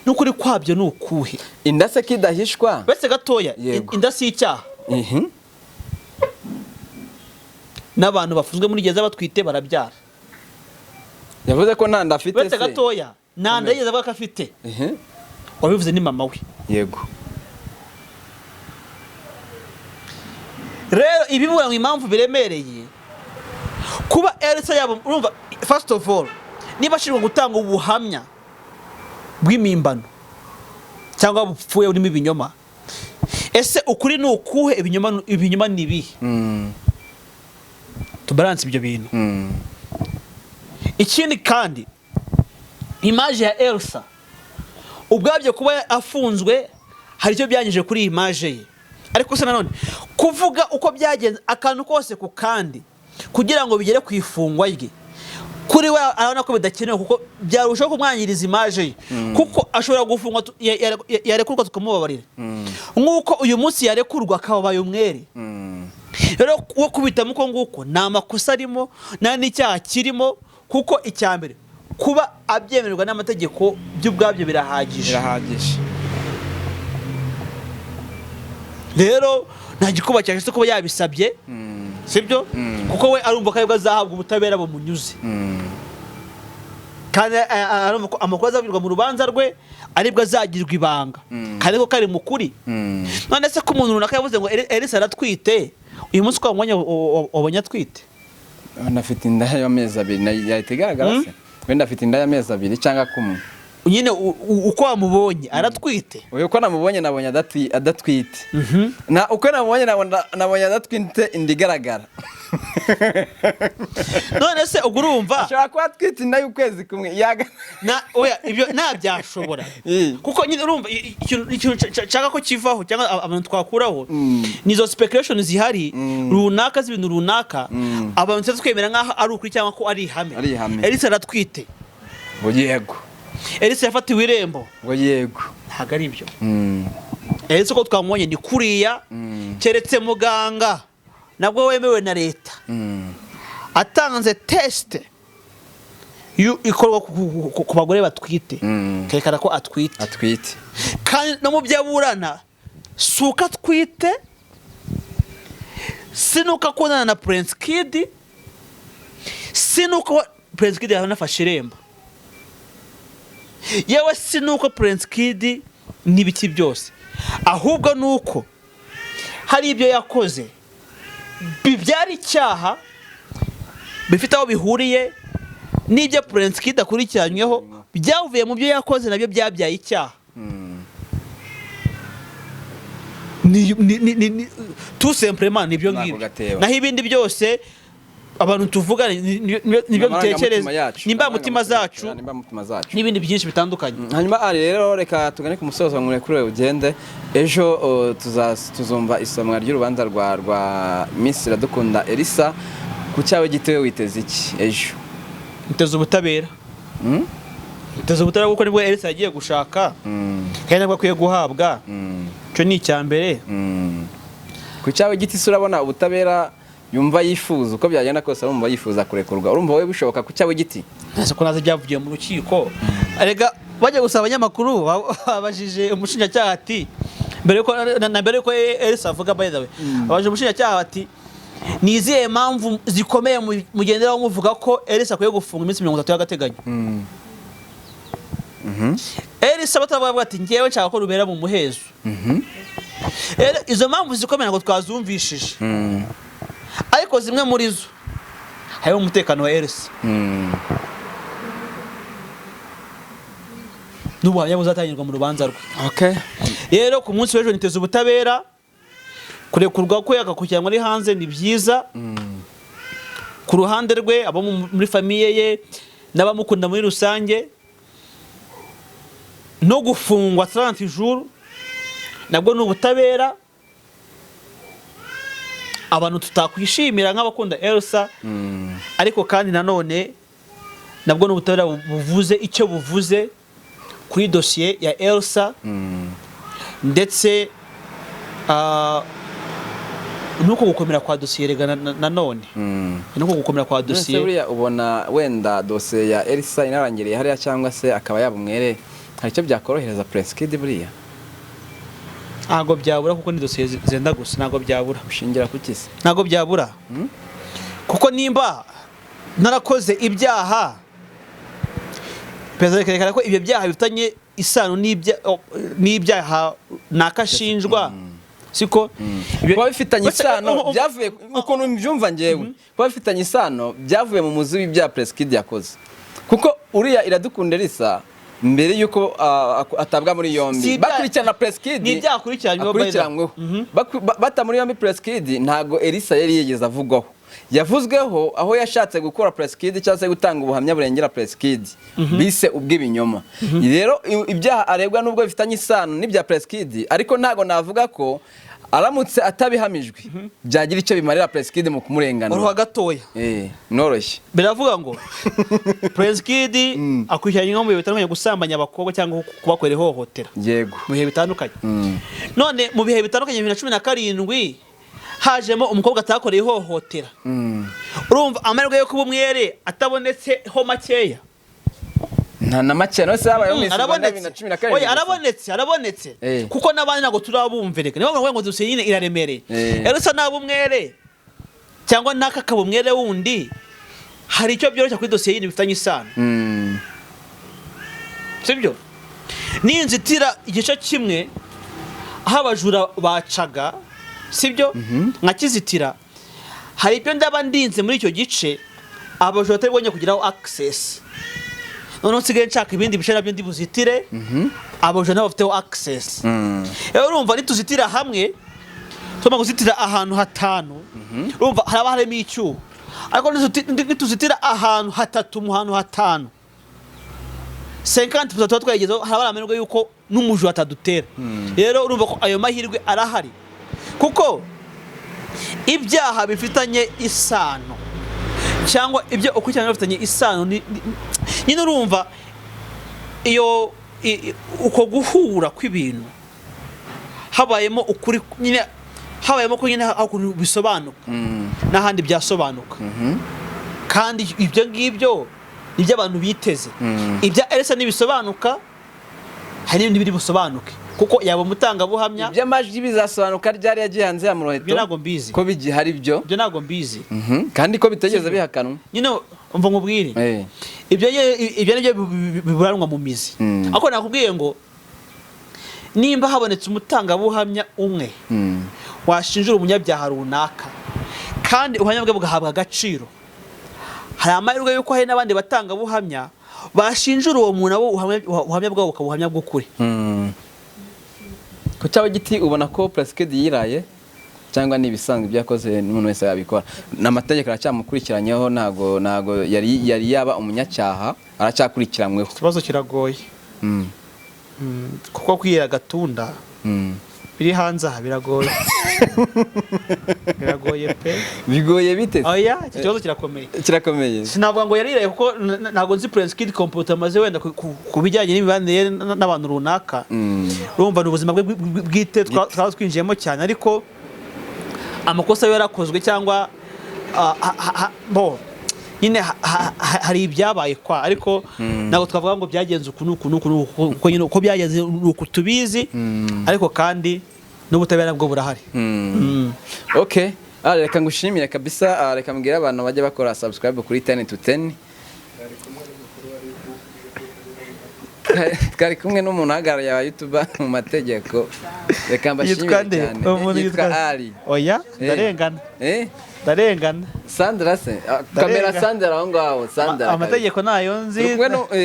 nukuri kwabyo nukuhe inda se kidahishwa bese gatoya inda si icyaha. N'abantu bafunzwe muri gereza batwite barabyara. Yavuze ko nanda afite se bese gatoya nanda yigeze avuga ko afite. Wabivuze ni mama we. Yego. Rero ibibura mu impamvu biremereye kuba Elsa yabo urumva first of all niba ashirwa gutanga ubuhamya bw'imimbano cyangwa bupfuye urimo ibinyoma, ese ukuri ni ukuhe? Ibinyoma ni bihe? Tubalance ibyo bintu. Ikindi kandi image ya Elsa ubwabyo kuba afunzwe hari icyo byangije kuri image ye, ariko se nanone kuvuga uko byagenze akantu kose ku kandi kugira ngo bigere ku ifungwa rye kuri we arabona ko bidakenewe kuko byarushaho kumwangiriza image ye, kuko ashobora gufungwa yarekurwa tukamubabarira nk'uko uyu munsi yarekurwa akabaye umwere. Rero wo kubitamo uko nguko nta makosa arimo nta n'icyaha kirimo, kuko icyambere kuba abyemererwa n'amategeko by'ubwabyo birahagije. Rero nta gikuba cyane se kuba yabisabye, sibyo? Kuko we arumva ko aribwo azahabwa ubutabera bumunyuze. Kandi amakuru azabirwa mu rubanza rwe aribwo azagirwa ibanga kandi ko kari mukuri. None se ko umuntu runaka yavuze ngo Elsa aratwite, uyu munsi kwa mwanya wabonye atwite? Anafite inda y'amezi 2 yahitegaragara se? Wenda afite inda y'amezi 2 cyangwa kumwe. Nyine uko wamubonye aratwite? Oyo ko namubonye nabonye adatwite. Na uko namubonye nabonye adatwite indigaragara. None se ugurumva ashaka ko atwite inda y'ukwezi kumwe yaga na oya ibyo nabyashobora kuko nyine urumva ikintu cyaka ko kivaho cyangwa abantu twakuraho nizo speculation zihari runaka z'ibintu runaka abantu twemera nkaho ari ukuri cyangwa ko ari ihame. Elsa aratwite ngo yego, Elsa yafatiwe irembo ngo yego, ntago ari byo. Elsa ko twamubonye ni kuriya keretse muganga nabwo wemewe na leta atanze test ikorwa ku bagore batwite kerekana ko atwite kandi no mu byaburana suka atwite sinuka konana na Prince Kid, sinuka Prince Kid yanafashe irembo, yewe sinuka Prince Kid n'ibiki byose, ahubwo nuko hari ibyo yakoze bibyara icyaha bifite aho bihuriye n'ibyo Prince Kid akurikiranyweho byavuye mu byo yakoze nabyo byabyaye icyaha. Tout simplement nibyo ngibyo, naho ibindi byose abantu tuvuga nibyo dutekereza nimba mutima zacu n'ibindi byinshi bitandukanye. Hanyuma ari rero reka tugane ku musozo nkure kuri ugende ejo tuzumva isomwa ry'urubanza rwa Miss Iradukunda Elsa. Ku cyawe gitewe witeze iki ejo? Nteze ubutabera. Nteze ubutabera kuko nibwo Elsa yagiye gushaka kandi nabwo akwiye guhabwa. Cyo ni icyambere. Ku cyawe giti surabona ubutabera yumva yifuza uko byagenda kose arumva yifuza kurekurwa, urumva we bishoboka ku cyawe giti? Nase ko naze byavugiye mu rukiko arega bajya gusaba abanyamakuru babajije umushinjacyaha ati mbere ko Elsa avuga by the way abaje umushinjacyaha ati niziye impamvu zikomeye mugenderaho muvuga ko Elsa akwiye gufunga iminsi 30 y'agateganyo. Elsa batavuga ati ngewe nshaka ko rubera mu muhezo. izo mpamvu zikomeye ntabwo twazumvishije ariko zimwe muri zo harimo umutekano wa ELSA n'ubuhamya buzatangirwa mu rubanza rwe. Rero ku munsi w'ejo niteze ubutabera kurekurwa ko yagakurikiranwa ari hanze ni byiza ku ruhande rwe, abo muri famiye ye n'abamukunda muri rusange, no gufungwa 30 jours nabwo ni ubutabera abantu tutakwishimira nk'abakunda ELSA, ariko kandi nanone nabwo ni ubutabera buvuze icyo buvuze kuri dosiye ya ELSA, ndetse nuko gukomera kwa dosiye rega nanone nuko gukomera kwa dosiye. Buriya ubona wenda dosiye ya ELSA inarangiriye hariya cyangwa se akaba yabumwere, hari icyo byakorohereza Prince Kid buriya? Ntago byabura kuko ni dosiye zenda gusa, ntago byabura. Ushingira kuki se? Ntago byabura kuko nimba narakoze ibyaha perezida kerekana ko ibyo byaha bifitanye isano n'ibyaha nakashinjwa, siko kuba bifitanye isano byavuye ukuntu mbyumva ngewe, kuba bifitanye isano byavuye mu muzi w'ibya Prince Kid yakoze, kuko uriya Iradukunda ELSA mbere yuko atabwa muri yombi bakurikirana Prince Kid ni byakurikiranyweho bata muri yombi Prince Kid ntago ELSA yari yigeze avugwaho, yavuzweho aho yashatse gukora Prince Kid cyangwa se gutanga ubuhamya burengera Prince Kid bise ubw'ibinyoma. Rero ibyaha arebwa nubwo bifitanye isano n'ibya Prince Kid, ariko ntago navuga ko aramutse atabihamijwe byagira icyo bimarira Prince Kid mu kumurengana. Uruha gatoya noroshye biravuga ngo Prince Kid akurikiranye mu bihe bitandukanye gusambanya abakobwa cyangwa kubakorera ihohotera, yego, mu bihe bitandukanye. None mu bihe bitandukanye 2017 hajemo umukobwa atakoreye ihohotera, urumva amahirwe yo kuba umwere atabonetse ho makeya? nta na make no se habaye mu arabonetse kuko nabandi nago turabumvereka, niba ngo dosiye nyine iraremereye. ELSA nabo umwere cyangwa nakakabo umwere wundi hari icyo byoroshya kuri dosiye yindi bifitanye isano, sibyo? Ninzitira igice kimwe aho abajura bacaga, sibyo? Nka Kizitira hari ibyo ndaba ndinze muri icyo gice abajura batabonye kugiraho access, none nsigaye nshaka ibindi bice nabyo ndi buzitire abajura nabo bafiteho access. Rero urumva nituzitira hamwe tuma guzitira ahantu hatanu, urumva haraba harimo icyuho, ariko nituzitira ahantu hatatu mu hantu hatanu 50% tuba twagezeho, haraba amenerwa yuko n'umujura atadutera. Rero urumva ko ayo mahirwe arahari kuko ibyaha bifitanye isano cyangwa ibyo ukurikirana bifitanye isano nyine, urumva iyo uko guhura kw'ibintu habayemo ukuri nyine, habayemo ko nyine aho bisobanuka n'ahandi byasobanuka, kandi ibyo ngibyo nibyo abantu biteze. Ibya ELSA nibisobanuka hari n'ibindi biri busobanuke kuko yaba mutanga buhamya by'amajwi bizasobanuka ryari yagiye hanze ya muroheto. Byo nago mbizi ko bigihari byo nago mbizi kandi ko bitegeze bihakanwa nyine umva nkubwire ibyo nibyo biburanwa mu mizi. Ako nakubwiye ngo nimba habonetse umutanga buhamya umwe washinjura umunyabyaha runaka kandi ubuhamya bwe bugahabwa agaciro, hari amahirwe yuko hari n'abandi batanga buhamya bashinjura uwo muntu abo ubuhamya bwabo bukabuhamya bw'ukuri. Ko cyawe giti ubona ko Prince Kid yiraye cyangwa nibisanzwe byakoze n'umuntu wese yabikora, n'amategeko aracyamukurikiranyweho, nago yari yaba umunyacyaha aracyakurikiranweho. Ikibazo kiragoye kuko kwira gatunda biri hanze aha biragoye. Biragoye pe. Bigoye bite? Oya, ikibazo kirakomeye. Sinavuga ngo yariraye kuko ntago nzi Prince Kid computer maze wenda kubijyanye n'imibanire n'abantu runaka. Urumva n'ubuzima bwe bwite twinjiyemo cyane, ariko amakosa yarakozwe cyangwa nyine hari ibyabaye kwa, ariko nago twavuga ngo byagenze uko nyine uko byagenze uko tubizi, ariko kandi n'ubutabera bwo burahari. Okay, reka ngushimire kabisa, reka mbwira abantu bajye bakora subscribe kuri 10 to 10. twari kumwe n'umuntu uhagarariye aba YouTuber mu mategeko reka mbashimire cyane yitwa Ali oya ndarengana Sandra se kamera Sandra aho ngaho Sandra amategeko nayo nzi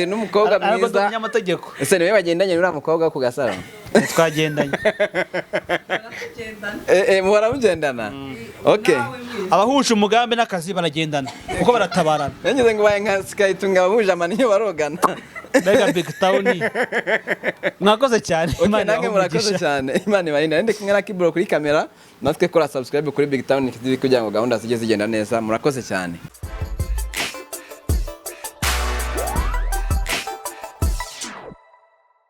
n'umukobwa mwiza amategeko ese niwe bagendanye n'uriya mukobwa ku gasaro twagendanye muhora mugendana okay abahuje umugambi n'akazi baragendana kuko baratabarana nanyuze ngo baye nka Skytunga abahuje amaniyo barogana Mega BigTown mwakoze cyane nange murakoze cyane Imana ibarinde ndi kumwe na Kibro kuri kamera natwe kora subscribe kuri BigTown TV kugira ngo gahunda zijye zigenda neza murakoze cyane